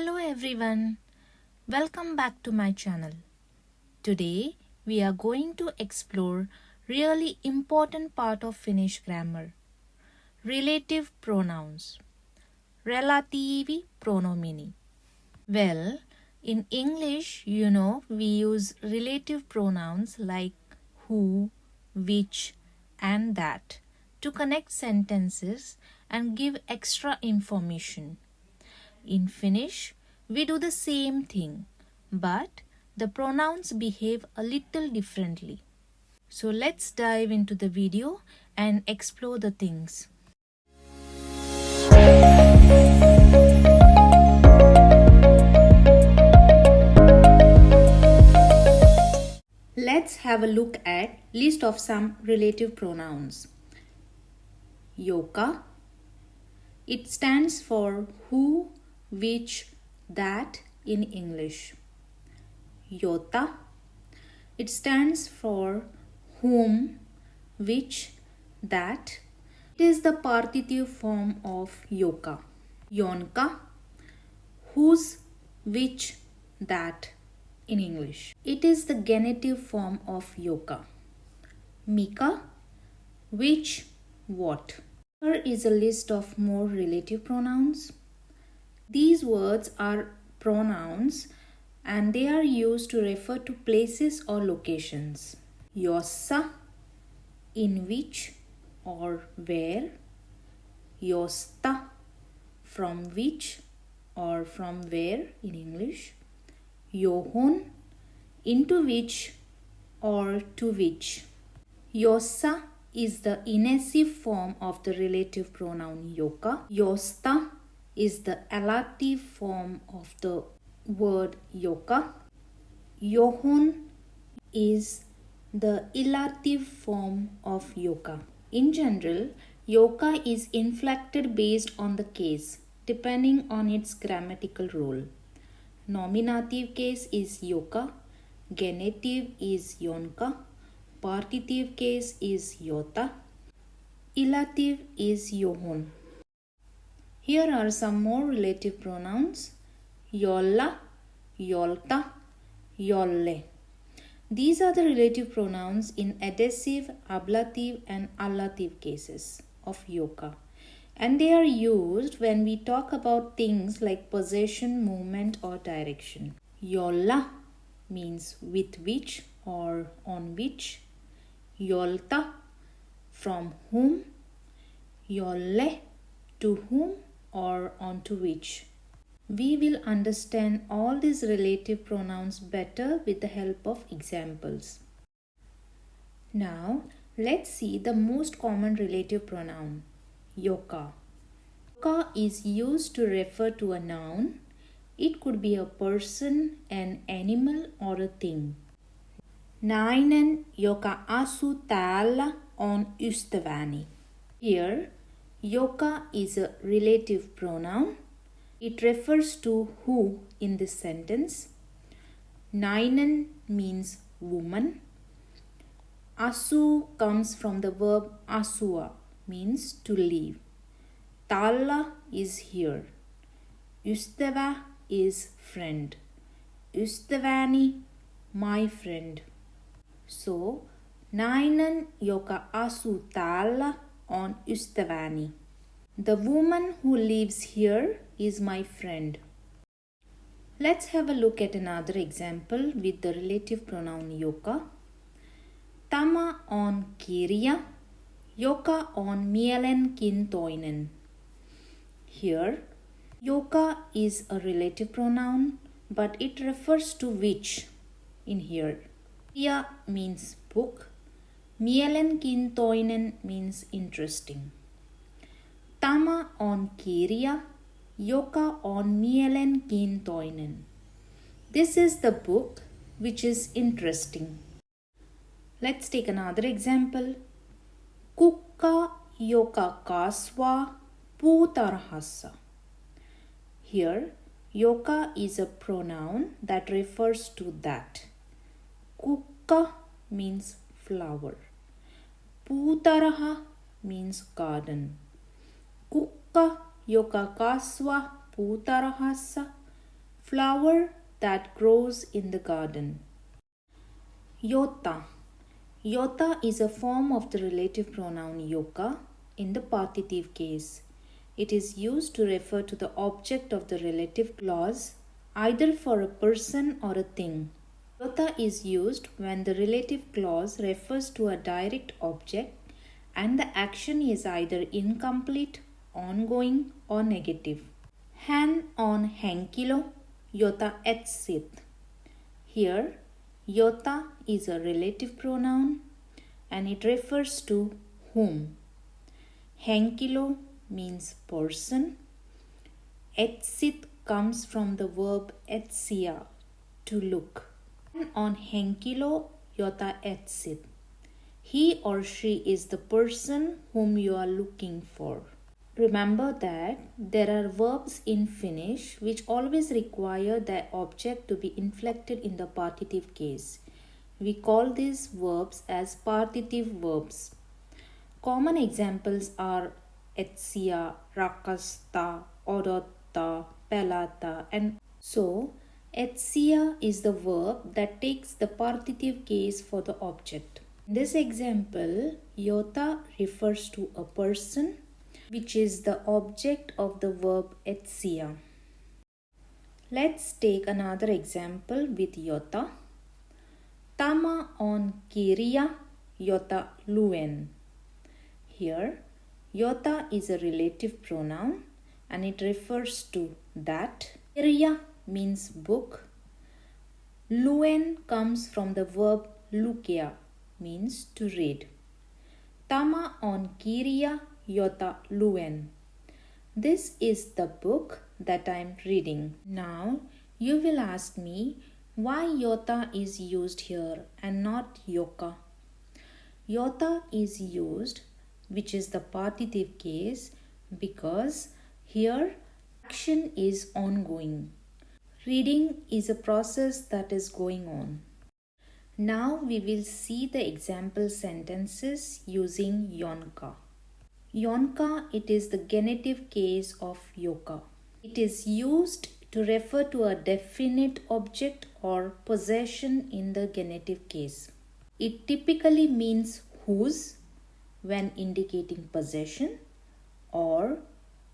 Hello everyone, welcome back to my channel. Today we are going to explore really important part of Finnish grammar, relative pronouns, Relatiivipronomini. Well, in English, we use relative pronouns like who, which and that to connect sentences and give extra information. In Finnish, we do the same thing, but the pronouns behave a little differently. So let's dive into the video and explore the things. Let's have a look at list of some relative pronouns. Joka. It stands for who, which, that in English. Jota. It stands for whom, which, that. It is the partitive form of joka. Jonka. Whose, which, that in English. It is the genitive form of joka. Mikä. Which, what. Here is a list of more relative pronouns. These words are pronouns and they are used to refer to places or locations. Jossa, in which or where. Josta, from which or from where in English. Johon, into which or to which. Jossa is the inessive form of the relative pronoun joka. Josta is the elative form of the word joka. Johon is the elative form of joka. In general, joka is inflected based on the case, depending on its grammatical role. Nominative case is joka, genitive is jonka, partitive case is jota, elative is johon. Here are some more relative pronouns. Jolla, jolta, jolle. These are the relative pronouns in adhesive, ablative and allative cases of joka. And they are used when we talk about things like possession, movement or direction. Jolla means with which or on which. Jolta, from whom. Jolle, to whom or onto which. We will understand all these relative pronouns better with the help of examples. Now, let's see the most common relative pronoun, joka. Joka is used to refer to a noun. It could be a person, an animal or a thing. Nainen, joka asuu täällä, on ystäväni. Here, joka is a relative pronoun. It refers to who in this sentence. Nainen means woman. Asu comes from the verb asua, means to live. Täällä is here. Ystävä is friend. Ystäväni, my friend. So, nainen, joka asuu täällä, on ystäväni. The woman who lives here is my friend. Let's have a look at another example with the relative pronoun joka. Tämä on kirja, joka on mielenkiintoinen. Here, joka is a relative pronoun, but it refers to which in here. Kirja means book. Mielenkiintoinen means interesting. Tämä on kirja, joka on mielenkiintoinen. This is the book which is interesting. Let's take another example. Kukka, joka kasvaa puutarhassa. Here, joka is a pronoun that refers to that. Kukka means flower. Puutarha means garden. Kukka, joka kasvaa puutarhassa, flower that grows in the garden. Jota. Jota is a form of the relative pronoun joka in the partitive case. It is used to refer to the object of the relative clause, either for a person or a thing. Jota is used when the relative clause refers to a direct object and the action is either incomplete, ongoing, or negative. Hän on henkilö, jota etsit. Here, jota is a relative pronoun and it refers to whom. Henkilö means person. Etsit comes from the verb etsia, to look. Hän on henkilö, jota etsit. He or she is the person whom you are looking for. Remember that there are verbs in Finnish which always require the object to be inflected in the partitive case. We call these verbs as partitive verbs. Common examples are etsia, rakasta, odottaa, pelata, and so etsia is the verb that takes the partitive case for the object. In this example, jota refers to a person, which is the object of the verb etsia. Let's take another example with jota. Tämä on kirja, jota luen. Here, jota is a relative pronoun and it refers to that. Kirja means book. Luen comes from the verb lukea, means to read. Tämä on kirja, jota luen. This is the book that I am reading. Now, you will ask me why jota is used here and not joka. Jota is used, which is the partitive case, because here action is ongoing. Reading is a process that is going on. Now we will see the example sentences using jonka. Jonka, it is the genitive case of joka. It is used to refer to a definite object or possession in the genitive case. It typically means whose when indicating possession, or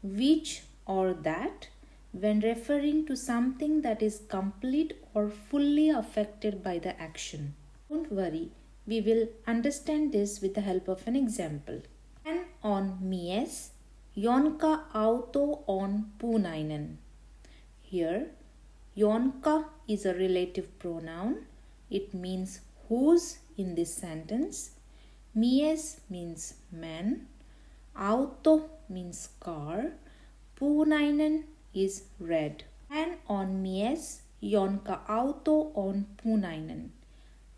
which or that when referring to something that is complete or fully affected by the action. Don't worry, we will understand this with the help of an example. Hän on mies, jonka auto on punainen. Here, jonka is a relative pronoun. It means whose in this sentence. Mies means man. Auto means car. Punainen is red. Hän on mies, jonka auto on punainen.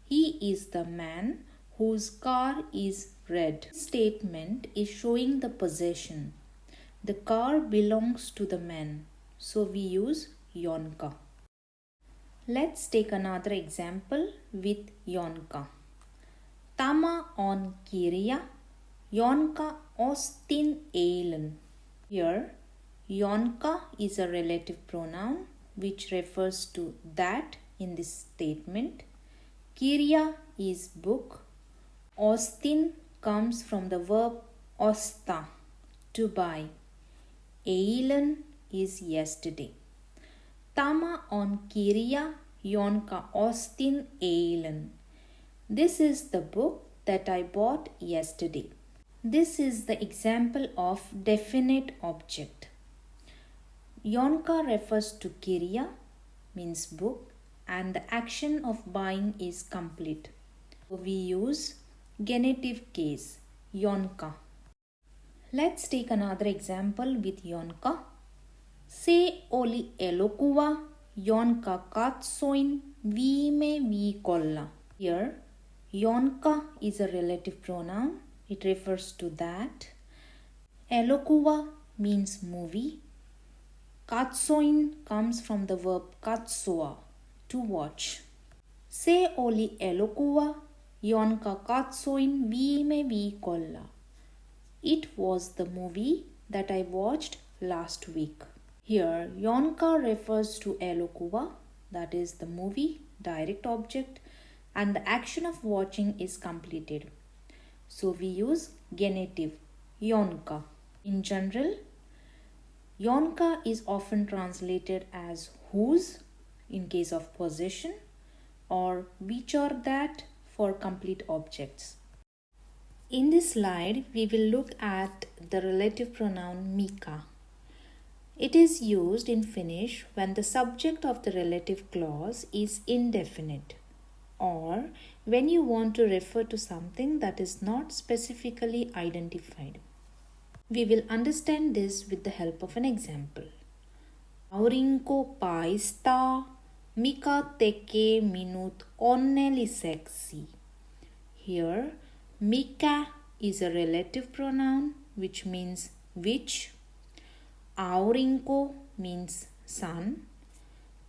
He is the man whose car is red. This statement is showing the possession. The car belongs to the man, so we use jonka. Let's take another example with jonka. Tämä on kirja, jonka ostin eilen. Here, jonka is a relative pronoun which refers to that in this statement. Kirja is book. Ostin comes from the verb osta, to buy. Eilen is yesterday. Tämä on kirja, jonka ostin eilen. This is the book that I bought yesterday. This is the example of definite object. Jonka refers to kirja, means book, and the action of buying is complete. So we use genitive case, jonka. Let's take another example with jonka. Se oli elokuva, jonka katsoin viime viikolla. Here, jonka is a relative pronoun. It refers to that. Elokuva means movie. Katsoin comes from the verb katsoa, to watch. Se oli elokuva, jonka katsoin viime viikolla. It was the movie that I watched last week. Here, jonka refers to elokuva, that is the movie, direct object, and the action of watching is completed. So we use genitive, jonka. In general, jonka is often translated as whose in case of possession or which or that for complete objects. In this slide, we will look at the relative pronoun mikä. It is used in Finnish when the subject of the relative clause is indefinite or when you want to refer to something that is not specifically identified. We will understand this with the help of an example. Aurinko paistaa, mikä tekee minut onnelliseksi. Here, mikä is a relative pronoun which means which. Aurinko means sun.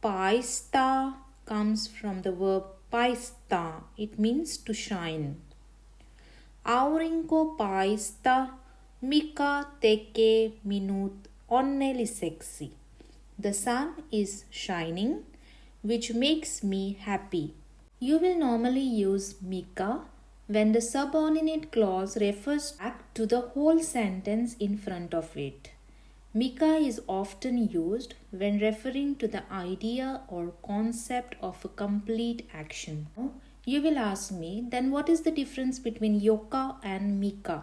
Paistaa comes from the verb paistaa. It means to shine. Aurinko paistaa, mikä tekee minut onnelliseksi. The sun is shining, which makes me happy. You will normally use mikä when the subordinate clause refers back to the whole sentence in front of it. Mikä is often used when referring to the idea or concept of a complete action. You will ask me, then what is the difference between joka and mikä?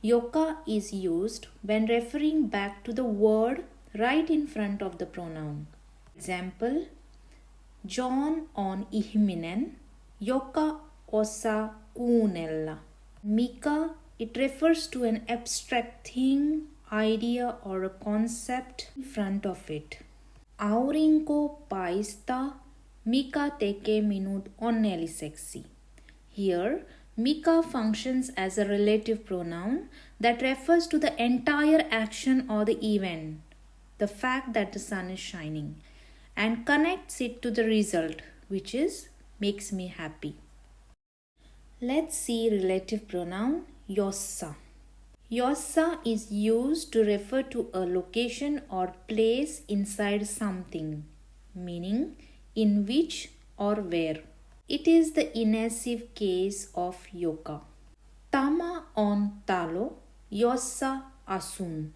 Joka is used when referring back to the word right in front of the pronoun. Example, John on ihminen, joka osaa kuunnella. Mikä, it refers to an abstract thing, idea or a concept in front of it. Aurinko paistaa, mikä tekee minut onnelliseksi. Here, mikä functions as a relative pronoun that refers to the entire action or the event, the fact that the sun is shining, and connects it to the result, which is makes me happy. Let's see relative pronoun jossa. Jossa is used to refer to a location or place inside something, meaning in which or where. It is the inessive case of joka. Tämä on talo, jossa asun.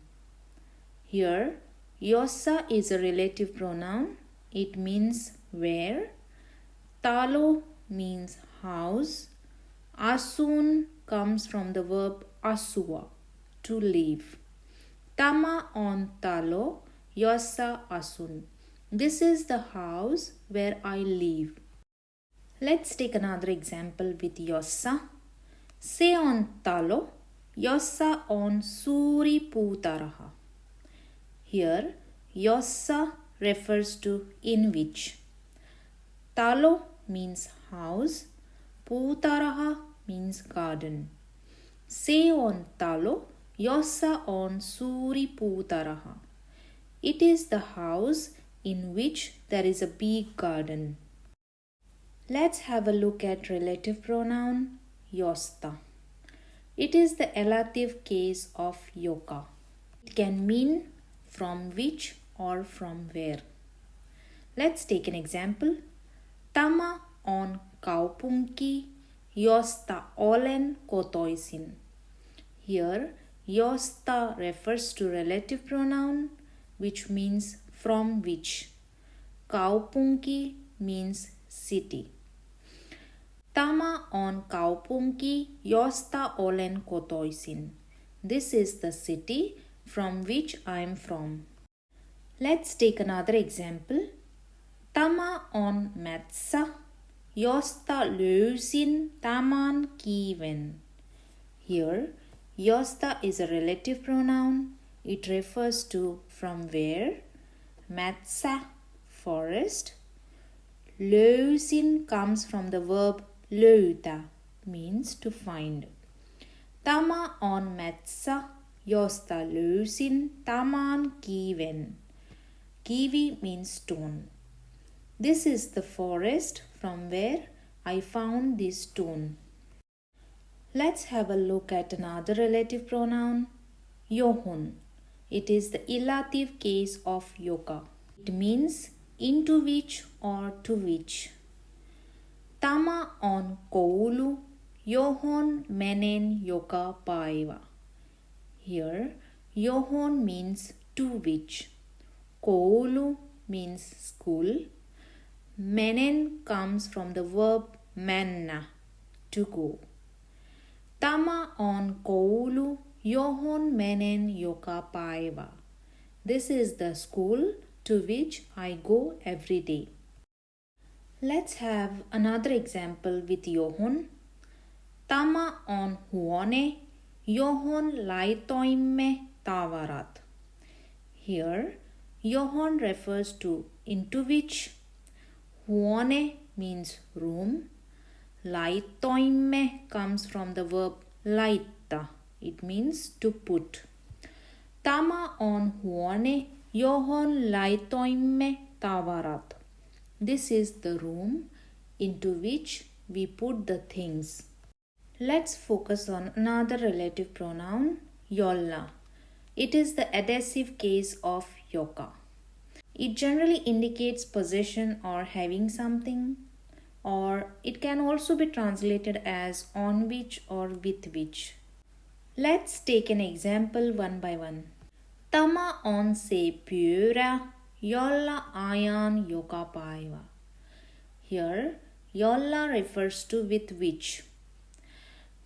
Here, jossa is a relative pronoun. It means where. Talo means house. Asun comes from the verb asua, to live. Tämä on talo, jossa asun. This is the house where I live. Let's take another example with jossa. Se on talo, jossa on suuri puutarha. Here, jossa refers to in which. Talo means house. Puutarha means garden. Se on talo, jossa on suuri puutarha. It is the house in which there is a big garden. Let's have a look at relative pronoun josta. It is the relative case of joka. It can mean from which or from where. Let's take an example. Tämä on kaupunki, josta olen kotoisin. Here, josta refers to relative pronoun, which means from which. Kaupunki means city. Tämä on kaupunki, josta olen kotoisin. This is the city from which I am from. Let's take another example. Tämä on metsä, josta löysin tämän kiven. Here, josta is a relative pronoun. It refers to from where. Metsä, forest. Löysin comes from the verb löytää, means to find. Tämä on metsä, josta löysin tämän kiven. Kivi means stone. This is the forest from where I found this stone. Let's have a look at another relative pronoun, johon. It is the relative case of joka. It means into which or to which. Tämä on koulu, johon menen joka päivä. Here, johon means to which. Koulu means school. Menen comes from the verb mennä, to go. Tämä on koulu, johon menen joka päivä. This is the school to which I go every day. Let's have another example with johon. Tämä on huone, johon laitoimme tavarat. Here, johon refers to into which. Huone means room. Laitoimme comes from the verb laittaa. It means to put. Tämä on huone, johon laitoimme tavarat. This is the room into which we put the things. Let's focus on another relative pronoun, jolla. It is the adhesive case of joka. It generally indicates possession or having something, or it can also be translated as on which or with which. Let's take an example one by one. Tämä on se pyörä, jolla ajan joka päivä. Here, jolla refers to with which.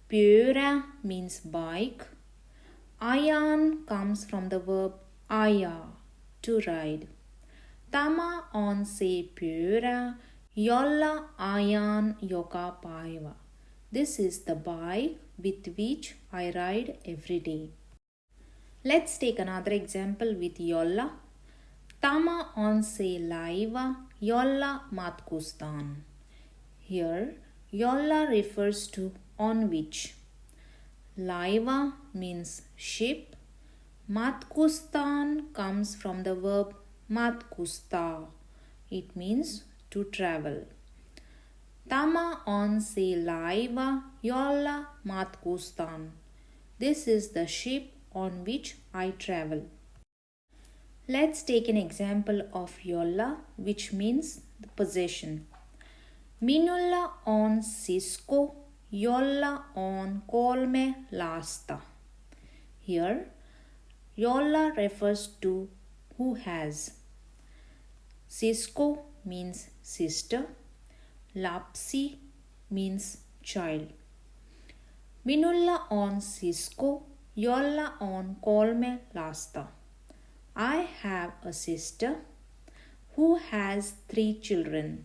Pyörä means bike. Ajan comes from the verb ajaa, to ride. Tämä on se pyörä, jolla ajan joka päivä. This is the bike with which I ride every day. Let's take another example with jolla. Tämä on se laiva, jolla matkustan. Here, jolla refers to on which. Laiva means ship. Matkustan comes from the verb matkustaa. It means to travel. Tämä on se laiva, jolla matkustan. This is the ship on which I travel. Let's take an example of jolla, which means the possession. Minulla on sisko, jolla on 3 lasta. Here, jolla refers to who has. Sisko means sister. Lapsi means child. Minulla on sisko, jolla on 3 lasta. I have a sister who has 3 children.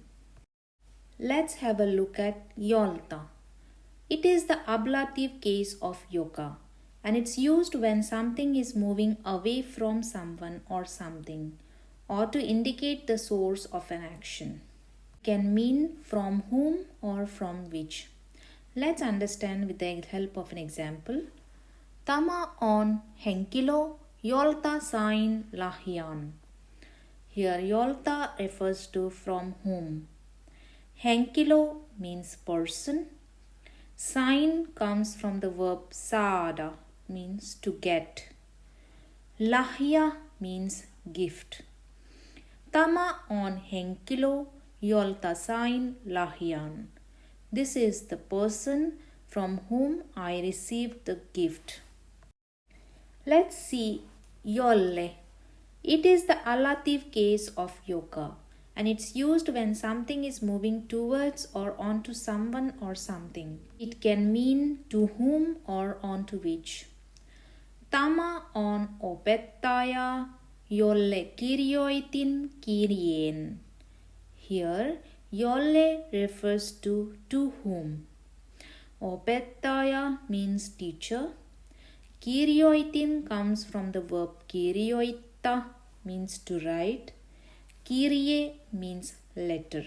Let's have a look at jolta. It is the ablative case of joka, and it's used when something is moving away from someone or something, or to indicate the source of an action. It can mean from whom or from which. Let's understand with the help of an example. Tämä on henkilö, jolta sain lahjan. Here jolta refers to from whom. Henkilö means person. Sain comes from the verb saada, means to get. Lahja means gift. Tämä on henkilö, jolta sain lahjan. This is the person from whom I received the gift. Let's see jolle. It is the allative case of joka, and it's used when something is moving towards or onto someone or something. It can mean to whom or onto which. Tämä on opettaja, jolle kirjoitin kirjeen. Here, jolle refers to whom. Opettaja means teacher. Kirjoitin comes from the verb kirjoittaa, means to write. Kirje means letter.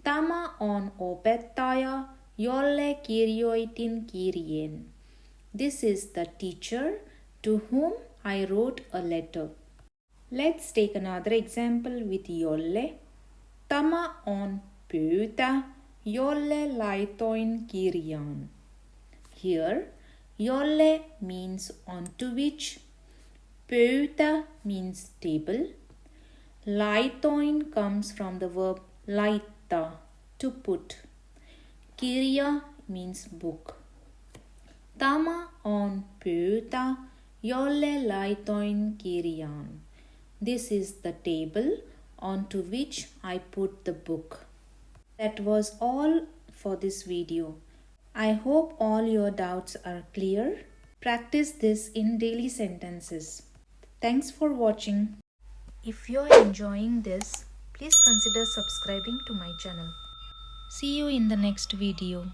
Tämä on opettaja, jolle kirjoitin kirjeen. This is the teacher to whom I wrote a letter. Let's take another example with jolle. Tämä on pöytä, jolle laitoin kirjan. Here, jolle means onto which. Pöytä means table. Laitoin comes from the verb laittaa, to put. Kirja means book. Tämä on pöytä, jolle laitoin kirjan. This is the table onto which I put the book. That was all for this video. I hope all your doubts are clear. Practice this in daily sentences. Thanks for watching. If you're enjoying this, please consider subscribing to my channel. See you in the next video.